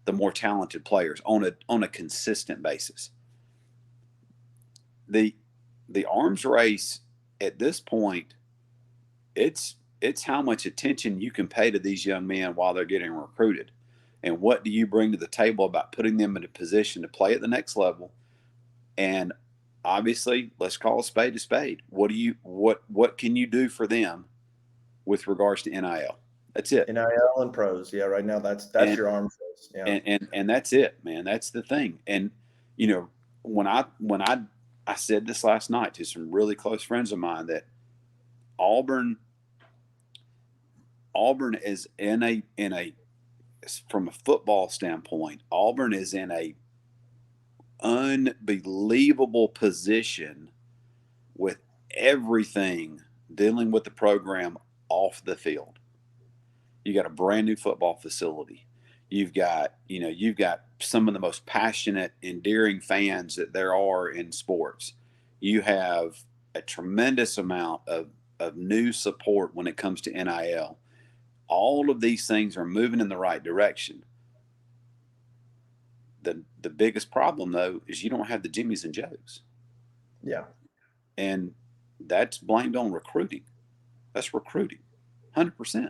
the more talented players on a consistent basis. The arms race at this point, it's how much attention you can pay to these young men while they're getting recruited, and what do you bring to the table about putting them in a position to play at the next level. And obviously, let's call a spade a spade. What can you do for them with regards to NIL? That's it. NIL and pros. Yeah, right now that's your arms race. Yeah. And that's it, man. That's the thing. And when I said this last night to some really close friends of mine that Auburn is in a from a football standpoint, Auburn is in a unbelievable position with everything dealing with the program off the field. You got a brand new football facility. You've got some of the most passionate, endearing fans that there are in sports. You have a tremendous amount of new support when it comes to NIL. All of these things are moving in the right direction. The biggest problem, though, is you don't have the Jimmies and Joes. Yeah. And that's blamed on recruiting. That's recruiting, 100%.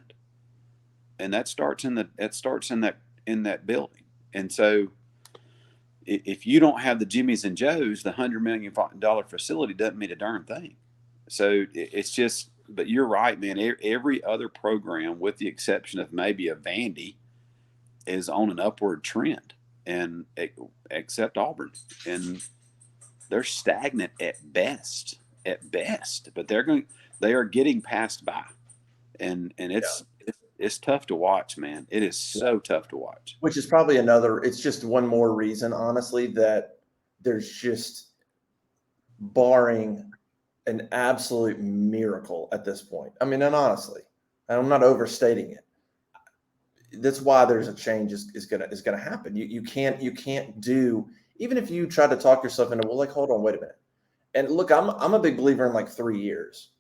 And that starts in that building. And so if you don't have the Jimmies and Joes, the $100 million facility doesn't mean a darn thing. So it's just, but you're right, man. Every other program, with the exception of maybe a Vandy, is on an upward trend, and except Auburn, and they're stagnant at best. But they are getting passed by, and it's tough to watch, man. It is so tough to watch. Which is probably it's just one more reason, honestly, that there's just, barring an absolute miracle at this point. I mean, and honestly, I'm not overstating it. That's why there's a change is gonna happen. You can't do, even if you try to talk yourself into, well, like, hold on, wait a minute. And look, I'm a big believer in like 3 years,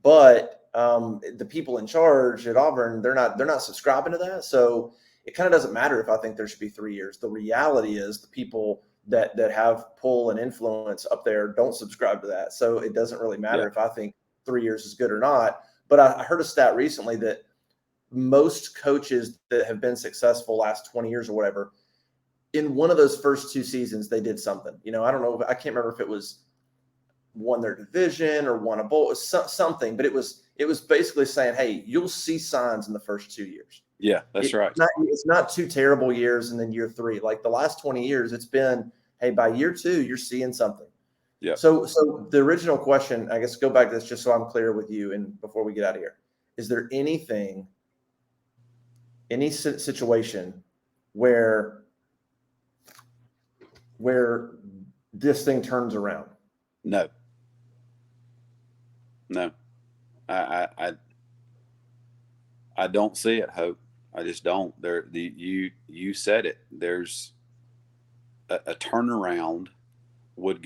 but the people in charge at Auburn, they're not subscribing to that. So it kind of doesn't matter if I think there should be 3 years. The reality is the people that have pull and influence up there don't subscribe to that. So it doesn't really matter if I think 3 years is good or not. But I heard a stat recently that most coaches that have been successful last 20 years or whatever, in one of those first 2 seasons, they did something. I don't know. I can't remember if it was won their division or won a bowl, something, but it was basically saying, hey, you'll see signs in the first 2 years. Yeah, that's right. It's not 2 terrible years and then year 3. Like the last 20 years, it's been, hey, by year 2, you're seeing something. Yeah. So the original question, I guess, go back to this just so I'm clear with you and before we get out of here. Is there any situation where this thing turns around? No. I don't see it, Hope. I just don't. You said it. There's a turnaround would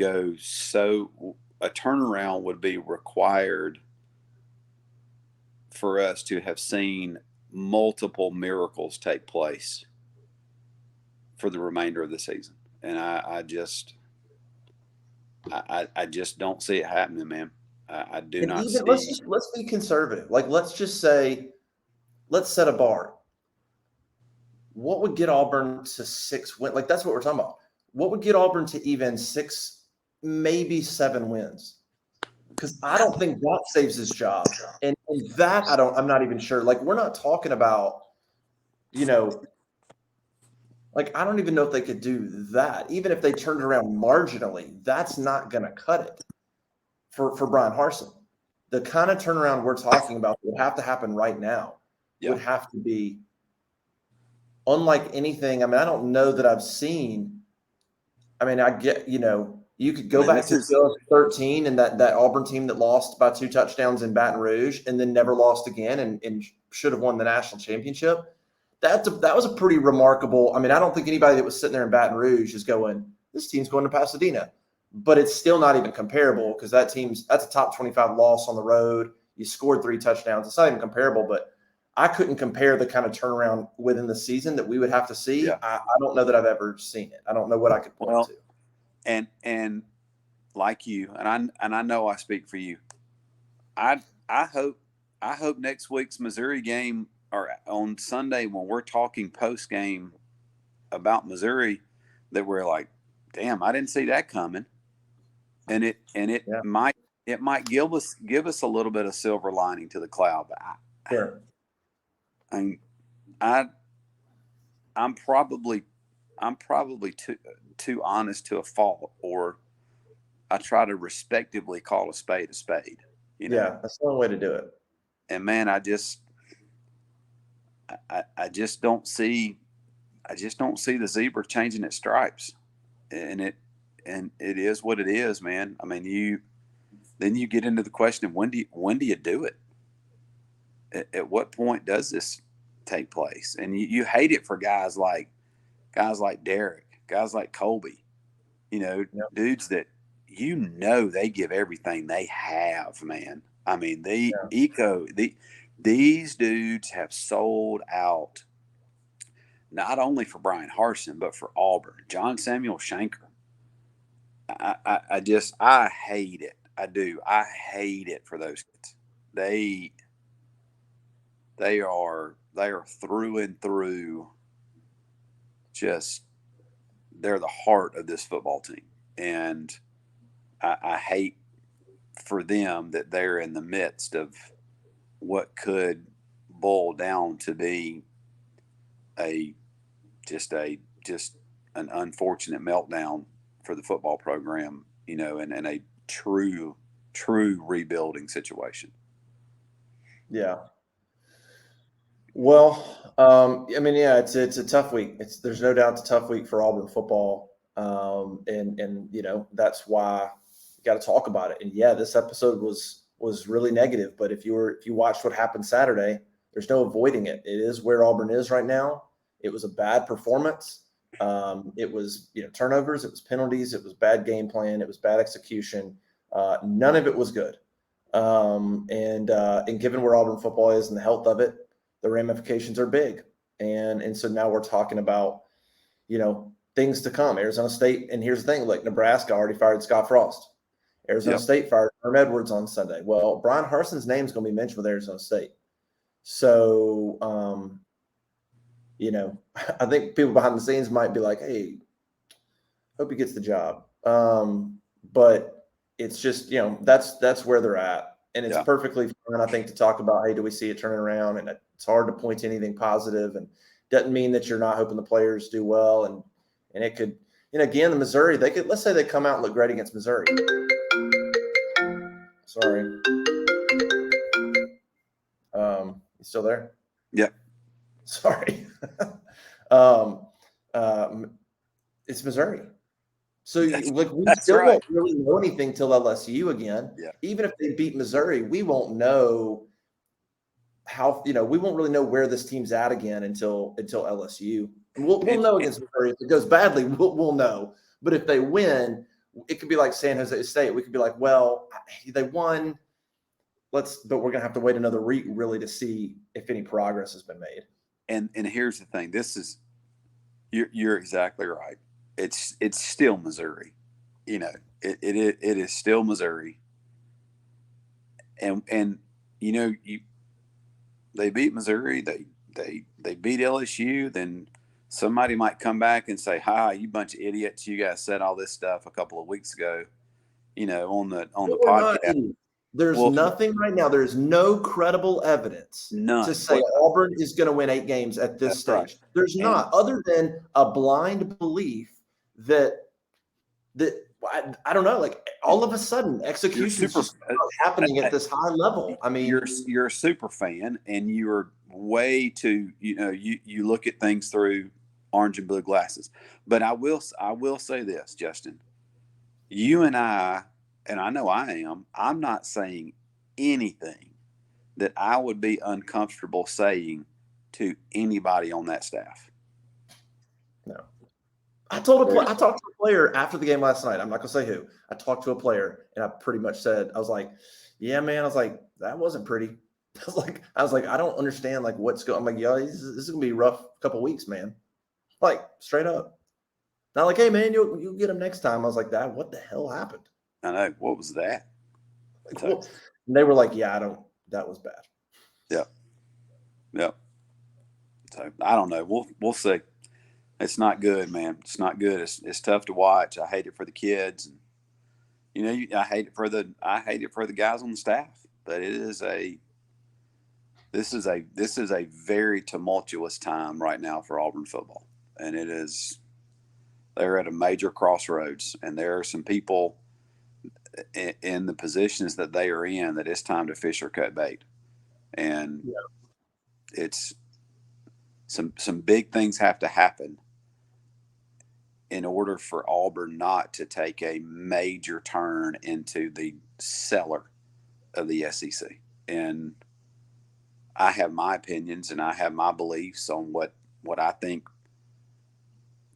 be required for us to have seen multiple miracles take place for the remainder of the season. And I just don't see it happening, man. I do not see. Let's be conservative. Like, let's just say, let's set a bar. What would get Auburn to 6 wins? Like, that's what we're talking about. What would get Auburn to even 6, maybe 7 wins? Because I don't think that saves his job. And that I'm not even sure. Like, we're not talking about, like, I don't even know if they could do that. Even if they turned around marginally, that's not going to cut it for Brian Harsin. The kind of turnaround we're talking about would have to happen right now. Yeah. Would have to be unlike anything. I mean, I don't know that I've seen. I mean, I get, You could go back to 2013 and that Auburn team that lost by 2 touchdowns in Baton Rouge and then never lost again and should have won the national championship. That was a pretty remarkable. I mean, I don't think anybody that was sitting there in Baton Rouge is going, this team's going to Pasadena. But it's still not even comparable because that's a top 25 loss on the road. You scored 3 touchdowns. It's not even comparable, but I couldn't compare the kind of turnaround within the season that we would have to see. Yeah. I don't know that I've ever seen it. I don't know what I could point to. And like you, and I know I speak for you. I hope next week's Missouri game, or on Sunday when we're talking post game about Missouri, that we're like, damn, I didn't see that coming. And it Yeah. might give us a little bit of silver lining to the cloud. But I'm probably too honest to a fault, or I try to respectively call a spade a spade. Yeah, that's the only way to do it. And man, I just don't see the zebra changing its stripes, and it is what it is, man. I mean, then you get into the question of when do you do it? At what point does this take place? And you hate it for guys like Derek, guys like Colby, dudes that they give everything they have, man. I mean, these dudes have sold out not only for Brian Harsin, but for Auburn. John Samuel Shanker. I hate it. I do. I hate it for those kids. They are through and through. Just, they're the heart of this football team. And I hate for them that they're in the midst of what could boil down to be just an unfortunate meltdown for the football program, and a true rebuilding situation. Yeah. Well, I mean, yeah, it's a tough week. There's no doubt it's a tough week for Auburn football. And that's why you got to talk about it. And yeah, this episode was really negative, but if you watched what happened Saturday, there's no avoiding it. It is where Auburn is right now. It was a bad performance. It was, turnovers, it was penalties, it was bad game plan, it was bad execution. None of it was good. And given where Auburn football is and the health of it, the ramifications are big. And so now we're talking about, things to come. Arizona State, and here's the thing, like Nebraska already fired Scott Frost. Arizona State fired Herm Edwards on Sunday. Well, Brian Harsin's name is going to be mentioned with Arizona State. So, I think people behind the scenes might be like, hey, hope he gets the job. But it's just, that's where they're at. And it's perfectly fine, I think, to talk about, hey, do we see it turning around? And it's hard to point to anything positive, and doesn't mean that you're not hoping the players do well. And it could, again, the Missouri, let's say they come out and look great against Missouri. Sorry. You still there? Yeah. Sorry. It's Missouri. So we still won't really know anything till LSU again. Yeah. Even if they beat Missouri, we won't know how, we won't really know where this team's at again until LSU. We'll know against Missouri. If it goes badly, we'll know. But if they win, it could be like San Jose State. We could be like, well, they won. But we're going to have to wait another week really to see if any progress has been made. And here's the thing. You're exactly right. It's still Missouri. It is still Missouri. And they beat Missouri, they beat LSU, then somebody might come back and say, "Hi, you bunch of idiots! You guys said all this stuff a couple of weeks ago, on the podcast." There's nothing right now. There's no credible evidence to say Auburn is going to win 8 games at this stage. Right. There's not, other than a blind belief that I don't know, like all of a sudden execution is just happening at this high level. I mean, you're a super fan, and you're way too, you look at things through orange and blue glasses. But I will say this, Justin. you and I know I am, I'm not saying anything that I would be uncomfortable saying to anybody on that staff. No. I talked to a player after the game last night. I'm not going to say who. I talked to a player, and I pretty much said, I was like, yeah, man. I was like, that wasn't pretty. I was like, I don't understand like what's going. I'm like, yo, this is going to be a rough couple weeks, man. Like straight up. Not like, hey, man, you'll get him next time. I was like, that. What the hell happened? I know. What was that? Like, well, and they were like, yeah, that was bad. Yeah. Yeah. So I don't know. We'll see. It's not good, man. It's not good. It's tough to watch. I hate it for the kids. And, I hate it for the guys on the staff. But this is a very tumultuous time right now for Auburn football, and they're at a major crossroads, and there are some people in the positions that they are in that it's time to fish or cut bait, and it's some big things have to happen in order for Auburn not to take a major turn into the cellar of the SEC. And I have my opinions and I have my beliefs on what I think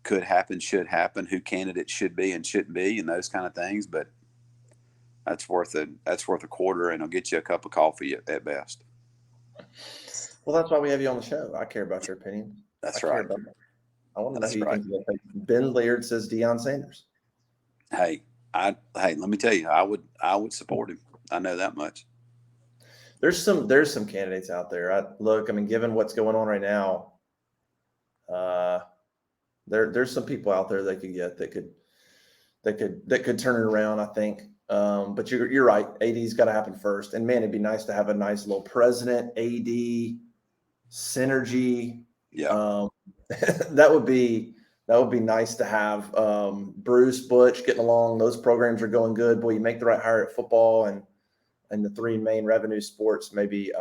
could happen, should happen, who candidates should be and shouldn't be, and those kind of things. But that's worth a quarter, and it'll get you a cup of coffee at best. Well, that's why we have you on the show. I care about your opinion. That's right. I want to know who you think. Ben Leard says Deion Sanders. Hey, let me tell you, I would support him. I know that much. There's some candidates out there. Given what's going on right now, there's some people out there they could get that could turn it around, I think. But you're right. AD's got to happen first. And man, it'd be nice to have a nice little president, AD synergy. Yeah. That would be nice to have. Bruce, Butch getting along. Those programs are going good. Boy, you make the right hire at football and the three main revenue sports. Maybe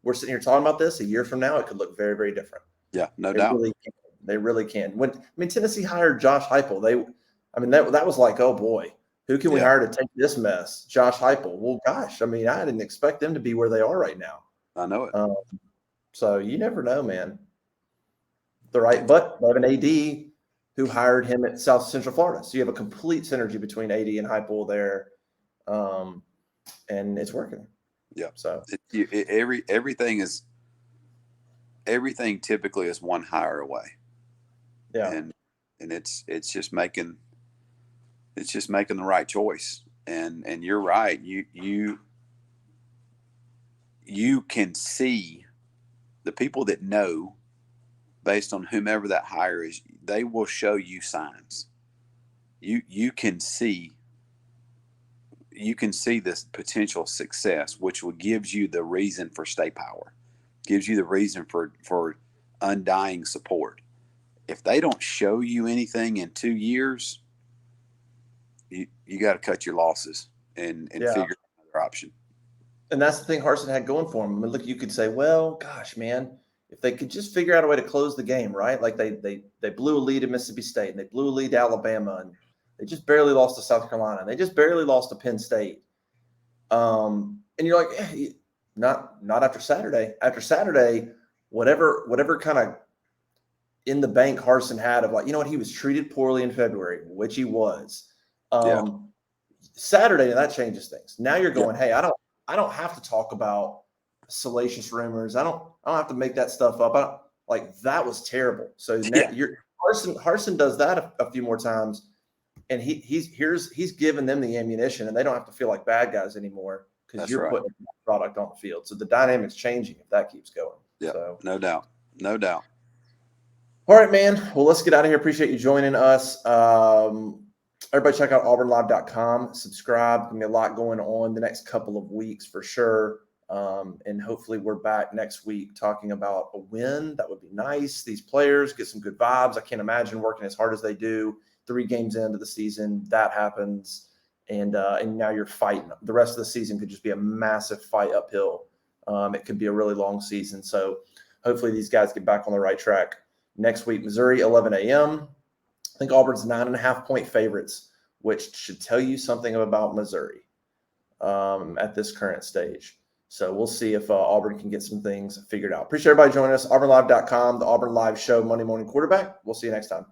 we're sitting here talking about this a year from now. It could look very, very different. Yeah, no doubt. They really can. Tennessee hired Josh Heupel. That was like, oh boy, who can we hire to take this mess? Josh Heupel. Well, gosh, I didn't expect them to be where they are right now. I know it. So you never know, man. But they have an AD who hired him at South Central Florida. So you have a complete synergy between AD and Heupel there, and it's working. Yeah. So everything typically is one hire away. Yeah. And it's just making the right choice. And you're right. You can see the people that know, based on whomever that hire is, they will show you signs. You can see this potential success, which will gives you the reason for stay power, gives you the reason for undying support. If they don't show you anything in 2 years, you got to cut your losses and figure out another option. And that's the thing Harsin had going for him. Look, you could say, well, gosh, man, if they could just figure out a way to close the game, right? Like they blew a lead to Mississippi State, and they blew a lead to Alabama, and they just barely lost to South Carolina, and they just barely lost to Penn State. And you're like, not after Saturday. After Saturday, whatever kind of in the bank Harsin had of like, you know what, he was treated poorly in February, which he was. Saturday, that changes things. Now you're going, hey, I don't have to talk about salacious rumors. I don't have to make that stuff up. That was terrible. So Harsin does that a few more times, and he's given them the ammunition, and they don't have to feel like bad guys anymore because you're putting the product on the field. So the dynamic's changing if that keeps going. Yeah, so. No doubt. All right, man. Well, let's get out of here. Appreciate you joining us. Everybody check out auburnlive.com. Subscribe. There's going to be a lot going on the next couple of weeks for sure. And hopefully we're back next week talking about a win. That would be nice. These players get some good vibes. I can't imagine working as hard as they do 3 games into the season. That happens. And now you're fighting. The rest of the season could just be a massive fight uphill. It could be a really long season. So hopefully these guys get back on the right track. Next week, Missouri, 11 a.m. I think Auburn's 9.5-point favorites which should tell you something about Missouri at this current stage. So we'll see if Auburn can get some things figured out. Appreciate everybody joining us. AuburnLive.com, the Auburn Live Show, Monday Morning Quarterback. We'll see you next time.